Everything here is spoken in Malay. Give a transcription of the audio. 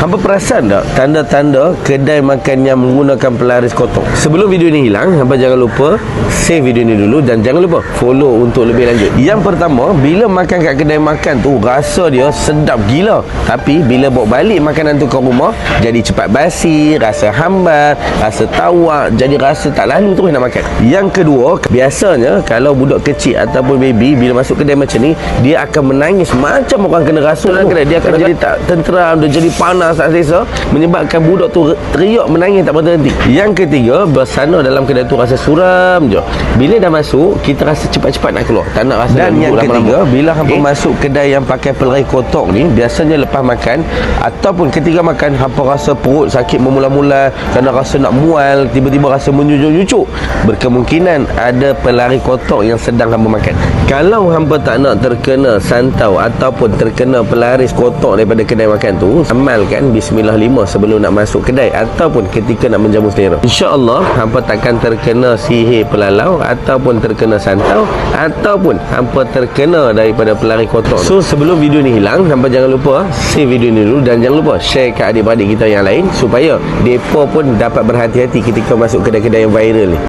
Hampa perasan tak tanda-tanda kedai makan yang menggunakan pelaris kotor? Sebelum video ni hilang, hampa jangan lupa save video ni dulu dan jangan lupa follow untuk lebih lanjut. Yang pertama, bila makan kat kedai makan tu rasa dia sedap gila, tapi bila bawa balik makanan tu ke rumah jadi cepat basi, rasa hambar, rasa tawak, jadi rasa tak lalu terus nak makan. Yang kedua, biasanya kalau budak kecil ataupun baby bila masuk kedai macam ni, dia akan menangis macam orang kena rasuk dalam kedai. Dia akan jadi tak tenteram, dia jadi panas tak selesa, menyebabkan budak tu teriak menangis tak berhenti. Yang ketiga, bersana dalam kedai tu rasa suram je. Bila dah masuk, kita rasa cepat-cepat nak keluar, tak nak rasa. Dan yang ketiga, bila hampa masuk kedai yang pakai pelaris kotor ni, biasanya lepas makan ataupun ketika makan, hampa rasa perut sakit bermula-mula, kerana rasa nak mual, tiba-tiba rasa menyucuk-nyucuk. Berkemungkinan ada pelaris kotor yang sedang hampa makan. Kalau hampa tak nak terkena santau ataupun terkena pelaris kotor daripada kedai makan tu, amalkan Bismillah 5 sebelum nak masuk kedai ataupun ketika nak menjamu selera. InsyaAllah hampa takkan terkena sihir pelalau ataupun terkena santau ataupun hampa terkena daripada pelaris kotor. So sebelum video ni hilang, hampa jangan lupa save video ni dulu dan jangan lupa share kat adik-beradik kita yang lain supaya mereka pun dapat berhati-hati ketika masuk kedai-kedai yang viral ni.